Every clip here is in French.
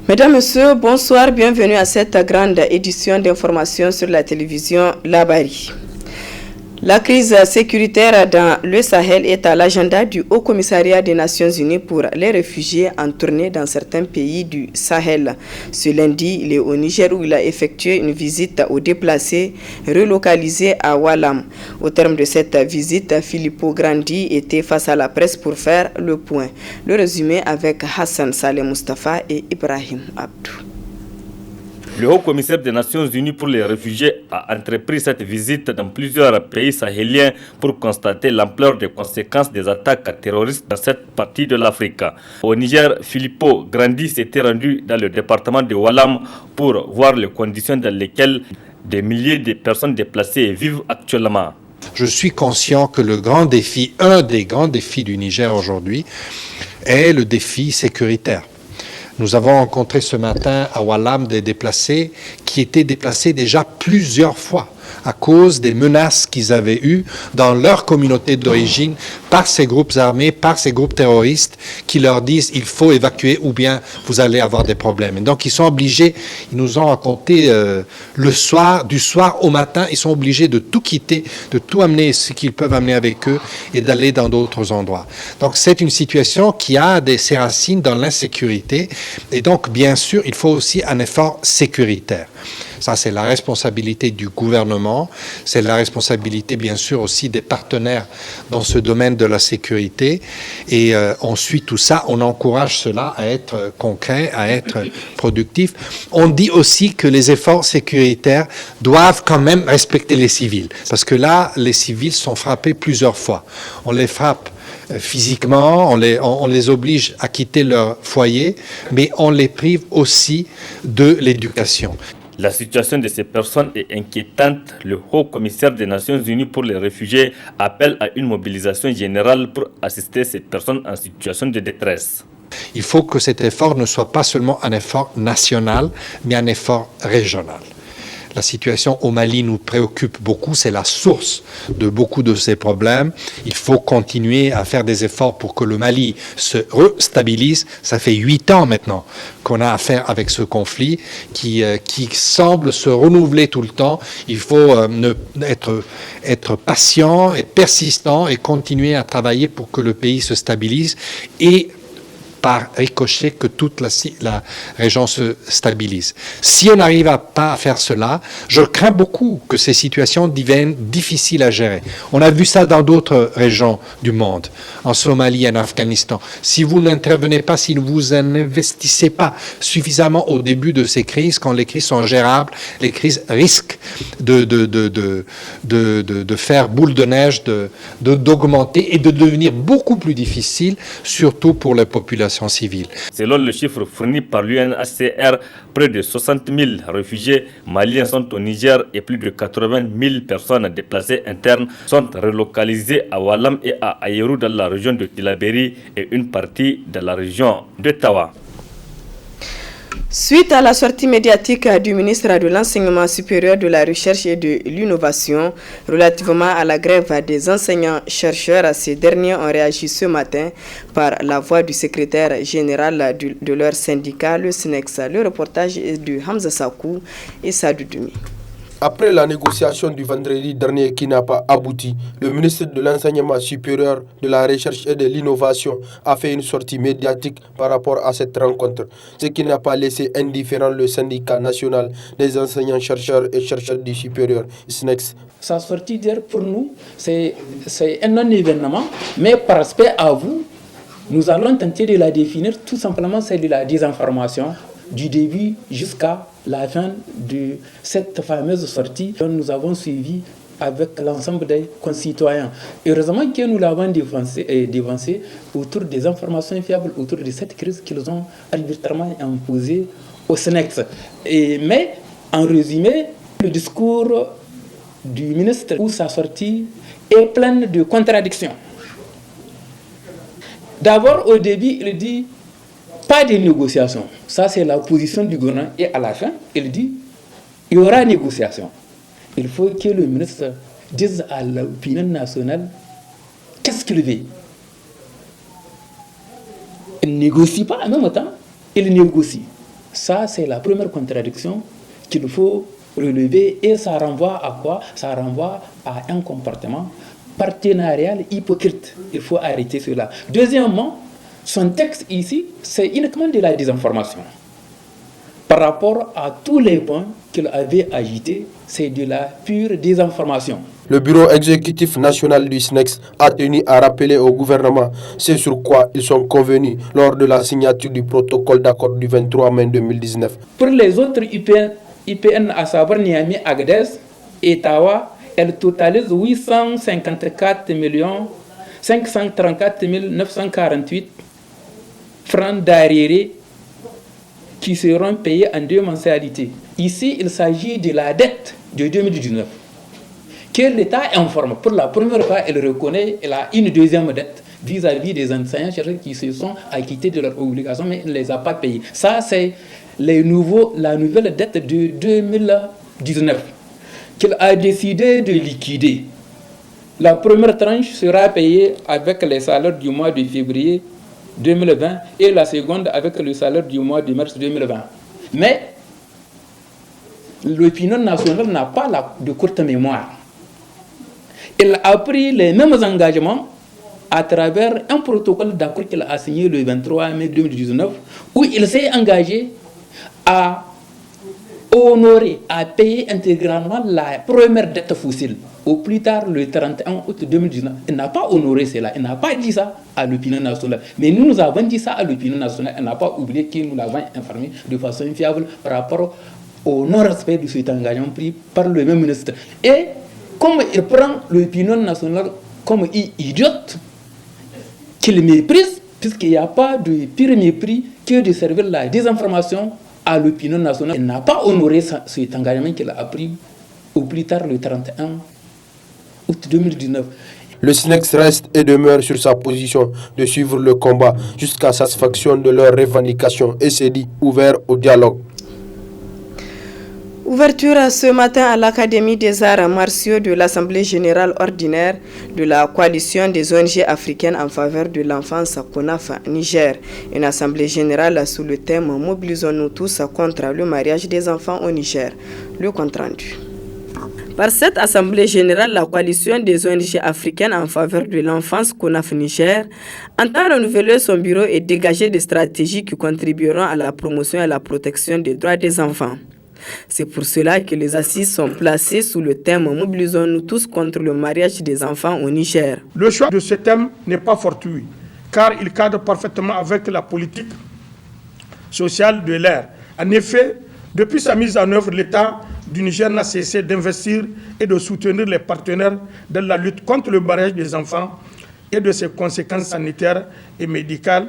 Mesdames, Messieurs, bonsoir, bienvenue à cette grande édition d'information sur la télévision Labari. La crise sécuritaire dans le Sahel est à l'agenda du Haut Commissariat des Nations Unies pour les réfugiés en tournée dans certains pays du Sahel. Ce lundi, il est au Niger où il a effectué une visite aux déplacés relocalisés à Walam. Au terme de cette visite, Filippo Grandi était face à la presse pour faire le point. Le résumé avec Hassan Saleh Mustafa et Ibrahim Abdou. Le haut-commissaire des Nations Unies pour les réfugiés a entrepris cette visite dans plusieurs pays sahéliens pour constater l'ampleur des conséquences des attaques terroristes dans cette partie de l'Afrique. Au Niger, Filippo Grandi s'était rendu dans le département de Walam pour voir les conditions dans lesquelles des milliers de personnes déplacées vivent actuellement. Je suis conscient que le grand défi, un des grands défis du Niger aujourd'hui, est le défi sécuritaire. Nous avons rencontré ce matin à Walam des déplacés qui étaient déplacés déjà plusieurs fois à cause des menaces qu'ils avaient eues dans leur communauté d'origine par ces groupes armés, par ces groupes terroristes qui leur disent il faut évacuer ou bien vous allez avoir des problèmes. Et donc ils sont obligés, ils nous ont raconté le soir, du soir au matin, ils sont obligés de tout quitter, de tout amener ce qu'ils peuvent amener avec eux et d'aller dans d'autres endroits. Donc c'est une situation qui a ses racines dans l'insécurité et donc bien sûr il faut aussi un effort sécuritaire. Ça, c'est la responsabilité du gouvernement, c'est la responsabilité, bien sûr, aussi des partenaires dans ce domaine de la sécurité. Et on suit tout ça, on encourage cela à être concret, à être productif. On dit aussi que les efforts sécuritaires doivent quand même respecter les civils, parce que là, les civils sont frappés plusieurs fois. On les frappe physiquement, on les oblige à quitter leur foyer, mais on les prive aussi de l'éducation. La situation de ces personnes est inquiétante. Le haut-commissaire des Nations Unies pour les réfugiés appelle à une mobilisation générale pour assister ces personnes en situation de détresse. Il faut que cet effort ne soit pas seulement un effort national, mais un effort régional. La situation au Mali nous préoccupe beaucoup, c'est la source de beaucoup de ces problèmes. Il faut continuer à faire des efforts pour que le Mali se restabilise. Ça fait 8 ans maintenant qu'on a affaire avec ce conflit qui semble se renouveler tout le temps. Il faut être patient et persistant et continuer à travailler pour que le pays se stabilise et par ricochet que toute la région se stabilise. Si on n'arrive pas à faire cela, je crains beaucoup que ces situations deviennent difficiles à gérer. On a vu ça dans d'autres régions du monde, en Somalie, en Afghanistan. Si vous n'intervenez pas, si vous n'investissez pas suffisamment au début de ces crises, quand les crises sont gérables, les crises risquent de faire boule de neige, d'augmenter et de devenir beaucoup plus difficiles, surtout pour les populations civile. Selon le chiffre fourni par l'UNHCR, près de 60 000 réfugiés maliens sont au Niger et plus de 80 000 personnes déplacées internes sont relocalisées à Walam et à Aïrou dans la région de Tillabéri et une partie de la région de Tawa. Suite à la sortie médiatique du ministre de l'Enseignement supérieur, de la Recherche et de l'Innovation relativement à la grève des enseignants-chercheurs, ces derniers ont réagi ce matin par la voix du secrétaire général de leur syndicat, le SNEX. Le reportage est de Hamza Sakou et Sadou Doumi. Après la négociation du vendredi dernier qui n'a pas abouti, le ministre de l'Enseignement supérieur, de la Recherche et de l'Innovation a fait une sortie médiatique par rapport à cette rencontre, ce qui n'a pas laissé indifférent le syndicat national des enseignants-chercheurs et chercheurs du supérieur, SNEX. Sa sortie d'hier pour nous, c'est un non-événement, mais par respect à vous, nous allons tenter de la définir. Tout simplement, c'est de la désinformation du début jusqu'à la fin de cette fameuse sortie que nous avons suivie avec l'ensemble des concitoyens. Heureusement que nous l'avons dévancé autour des informations fiables, autour de cette crise qu'ils ont arbitrairement imposée au SNEX. Mais en résumé, le discours du ministre ou sa sortie est pleine de contradictions. D'abord, au début, il dit pas de négociation. Ça, c'est la position du gouvernement. Et à la fin, il dit il y aura négociation. Il faut que le ministre dise à l'opinion nationale qu'est-ce qu'il veut. Il ne négocie pas en même temps, il négocie. Ça, c'est la première contradiction qu'il faut relever. Et ça renvoie à quoi? Ça renvoie à un comportement partenarial hypocrite. Il faut arrêter cela. Deuxièmement, son texte ici, c'est uniquement de la désinformation. Par rapport à tous les points qu'il avait agités, c'est de la pure désinformation. Le bureau exécutif national du SNEX a tenu à rappeler au gouvernement ce sur quoi ils sont convenus lors de la signature du protocole d'accord du 23 mai 2019. Pour les autres IPN, à savoir Niamey, Agadez et Tawa, elle totalise 854 534 948 francs d'arriérés qui seront payés en 2 mensualités. Ici, il s'agit de la dette de 2019 que l'État informe. Pour la première fois, elle reconnaît qu'elle a une deuxième dette vis-à-vis des enseignants qui se sont acquittés de leurs obligations, mais elle ne les a pas payés. Ça, c'est la nouvelle dette de 2019 qu'il a décidé de liquider. La première tranche sera payée avec les salaires du mois de février 2020 et la seconde avec le salaire du mois de mars 2020. Mais l'opinion nationale n'a pas de courte mémoire. Il a pris les mêmes engagements à travers un protocole d'accord qu'il a signé le 23 mai 2019 où il s'est engagé à honorer, à payer intégralement la première dette fossile au plus tard le 31 août 2019. Il n'a pas honoré cela, il n'a pas dit ça à l'opinion nationale. Mais nous avons dit ça à l'opinion nationale, elle n'a pas oublié que nous l'avons informé de façon fiable par rapport au non-respect de cet engagement pris par le même ministre. Et comme il prend l'opinion nationale comme idiote, qu'il méprise, puisqu'il n'y a pas de pire mépris que de servir la désinformation à l'opinion nationale. Il n'a pas honoré cet engagement qu'il a pris au plus tard le 31 août 2019. Le SNEX reste et demeure sur sa position de suivre le combat jusqu'à satisfaction de leurs revendications et s'est dit ouvert au dialogue. Ouverture ce matin à l'Académie des arts martiaux de l'Assemblée générale ordinaire de la coalition des ONG africaines en faveur de l'enfance CONAF Niger. Une assemblée générale sous le thème « Mobilisons-nous tous contre le mariage des enfants au Niger ». Le compte rendu. Par cette assemblée générale, la coalition des ONG africaines en faveur de l'enfance CONAF Niger entend renouveler son bureau et dégager des stratégies qui contribueront à la promotion et à la protection des droits des enfants. C'est pour cela que les assises sont placées sous le thème « Mobilisons-nous tous contre le mariage des enfants au Niger ». Le choix de ce thème n'est pas fortuit, car il cadre parfaitement avec la politique sociale de l'ère. En effet, depuis sa mise en œuvre, l'État du Niger n'a cessé d'investir et de soutenir les partenaires dans la lutte contre le mariage des enfants et de ses conséquences sanitaires et médicales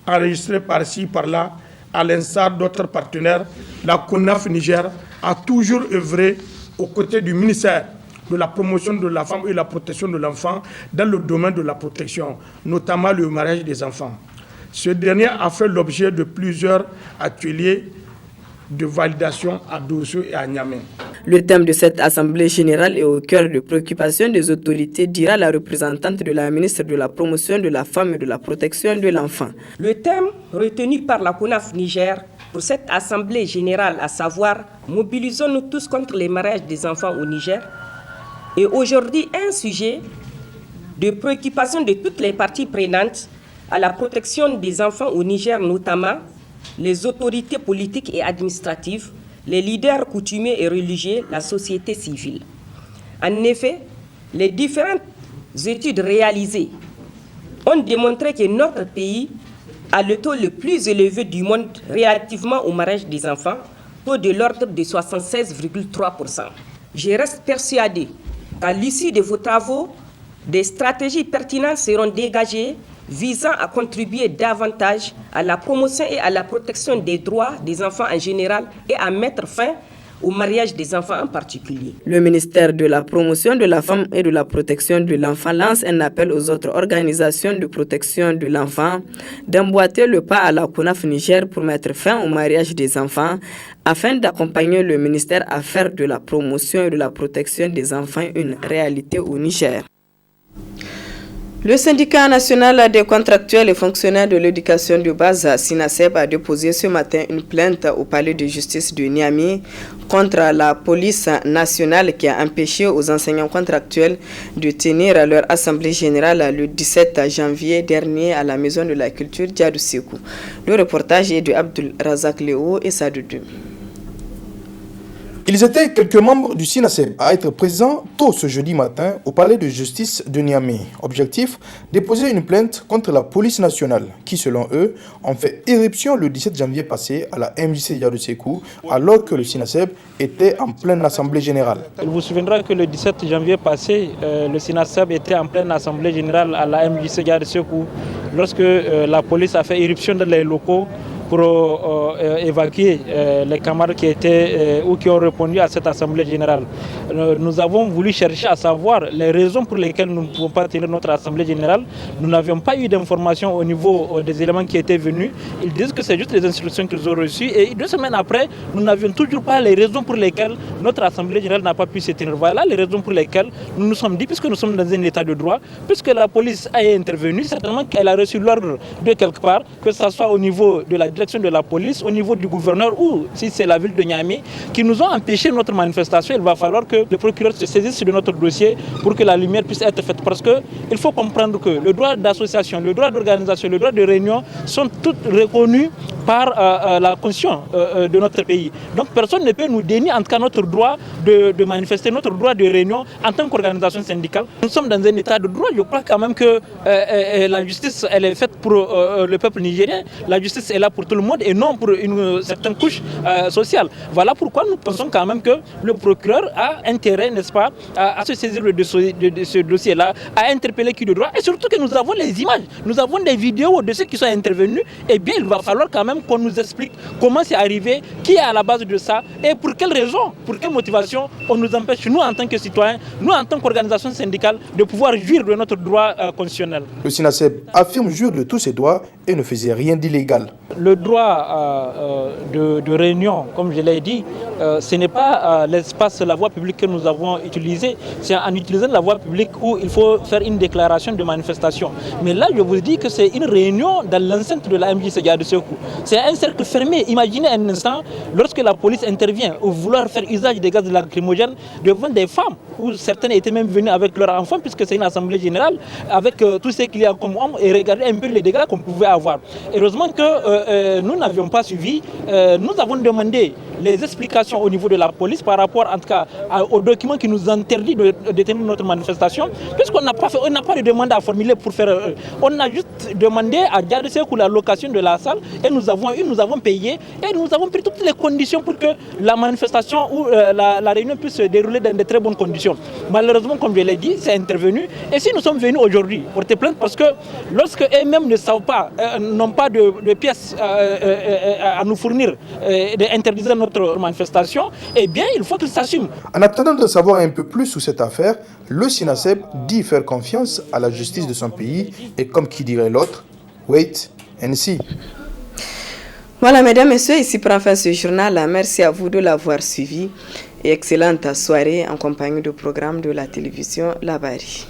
enregistrées par-ci, par-là. À l'instar d'autres partenaires, la CONAF Niger a toujours œuvré aux côtés du ministère de la promotion de la femme et de la protection de l'enfant dans le domaine de la protection, notamment le mariage des enfants. Ce dernier a fait l'objet de plusieurs ateliers de validation à Dosso et à Niamey. Le thème de cette assemblée générale est au cœur de préoccupations des autorités, dira la représentante de la ministre de la promotion de la femme et de la protection de l'enfant. Le thème retenu par la CONAF Niger pour cette assemblée générale, à savoir « Mobilisons-nous tous contre les mariages des enfants au Niger », est aujourd'hui un sujet de préoccupation de toutes les parties prenantes à la protection des enfants au Niger, notamment les autorités politiques et administratives, les leaders coutumiers et religieux, la société civile. En effet, les différentes études réalisées ont démontré que notre pays a le taux le plus élevé du monde relativement au mariage des enfants, taux de l'ordre de 76,3%. Je reste persuadé qu'à l'issue de vos travaux, des stratégies pertinentes seront dégagées visant à contribuer davantage à la promotion et à la protection des droits des enfants en général et à mettre fin au mariage des enfants en particulier. Le ministère de la promotion de la femme et de la protection de l'enfant lance un appel aux autres organisations de protection de l'enfant d'emboîter le pas à la CONAF Niger pour mettre fin au mariage des enfants afin d'accompagner le ministère à faire de la promotion et de la protection des enfants une réalité au Niger. Le syndicat national des contractuels et fonctionnaires de l'éducation de base, SINASEB, a déposé ce matin une plainte au palais de justice de Niamey contre la police nationale qui a empêché aux enseignants contractuels de tenir leur assemblée générale le 17 janvier dernier à la Maison de la Culture Djadou Sékou. Le reportage est de Abdul Razak Léo et Sadoudou. Ils étaient quelques membres du SINASEB à être présents tôt ce jeudi matin au palais de justice de Niamey. Objectif, déposer une plainte contre la police nationale qui, selon eux, ont fait éruption le 17 janvier passé à la MJC Djadou Sékou alors que le SINASEB était en pleine assemblée générale. Il vous souviendra que le 17 janvier passé, le SINASEB était en pleine assemblée générale à la MJC Djadou Sékou lorsque la police a fait éruption dans les locaux pour évacuer les camarades qui étaient ou qui ont répondu à cette assemblée générale. Nous avons voulu chercher à savoir les raisons pour lesquelles nous ne pouvons pas tenir notre assemblée générale. Nous n'avions pas eu d'informations au niveau des éléments qui étaient venus. Ils disent que c'est juste les instructions qu'ils ont reçues et 2 semaines après, nous n'avions toujours pas les raisons pour lesquelles notre assemblée générale n'a pas pu se tenir. Voilà les raisons pour lesquelles nous nous sommes dit, puisque nous sommes dans un état de droit, puisque la police a intervenu, certainement qu'elle a reçu l'ordre de quelque part, que ce soit au niveau de la direction de la police, au niveau du gouverneur ou si c'est la ville de Niamey, qui nous ont empêché notre manifestation. Il va falloir que le procureur se saisisse de notre dossier pour que la lumière puisse être faite. Parce qu'il faut comprendre que le droit d'association, le droit d'organisation, le droit de réunion sont tous reconnus par la Constitution de notre pays. Donc personne ne peut nous dénier en tout cas notre droit de manifester, notre droit de réunion en tant qu'organisation syndicale. Nous sommes dans un état de droit. Je crois quand même que la justice elle est faite pour le peuple nigérien. La justice est là pour tout le monde et non pour une certaine couche sociale. Voilà pourquoi nous pensons quand même que le procureur a intérêt, n'est-ce pas, à se saisir de ce dossier-là, à interpeller qui de droit et surtout que nous avons les images, nous avons des vidéos de ceux qui sont intervenus. Eh bien, il va falloir quand même qu'on nous explique comment c'est arrivé, qui est à la base de ça et pour quelles raisons, pour quelle motivation on nous empêche, nous en tant que citoyens, nous en tant qu'organisation syndicale, de pouvoir jouir de notre droit constitutionnel. Le SINASEB affirme jouir de tous ses droits et ne faisait rien d'illégal. Le droit de réunion, comme je l'ai dit, ce n'est pas l'espace, la voie publique que nous avons utilisé. C'est en utilisant la voie publique où il faut faire une déclaration de manifestation. Mais là, je vous dis que c'est une réunion dans l'enceinte de la MJC Djadou Sékou. C'est un cercle fermé. Imaginez un instant, lorsque la police intervient ou vouloir faire usage des gaz lacrymogènes devant des femmes, où certaines étaient même venues avec leurs enfants, puisque c'est une assemblée générale, avec tout ce qu'il y a comme hommes, et regarder un peu les dégâts qu'on pouvait avoir. Heureusement que nous n'avions pas suivi. Nous avons demandé les explications au niveau de la police par rapport en tout cas aux documents qui nous interdisent de tenir notre manifestation, puisqu'on n'a pas fait, on n'a pas de demande à formuler pour faire. On a juste demandé à Djadou Sékou la location de la salle et nous avons payé et nous avons pris toutes les conditions pour que la manifestation ou la réunion puisse se dérouler dans de très bonnes conditions. Malheureusement, comme je l'ai dit, c'est intervenu. Et si nous sommes venus aujourd'hui porter plainte parce que lorsque eux-mêmes ne savent pas, n'ont pas de pièces à nous fournir, d'interdire notre manifestation, eh bien, il faut qu'ils s'assument. En attendant de savoir un peu plus sur cette affaire, le SINASEB dit faire confiance à la justice de son pays et comme qui dirait l'autre, wait and see. Voilà, mesdames, messieurs, ici prend fin ce journal. Merci à vous de l'avoir suivi et excellente soirée en compagnie du programme de la télévision Labari.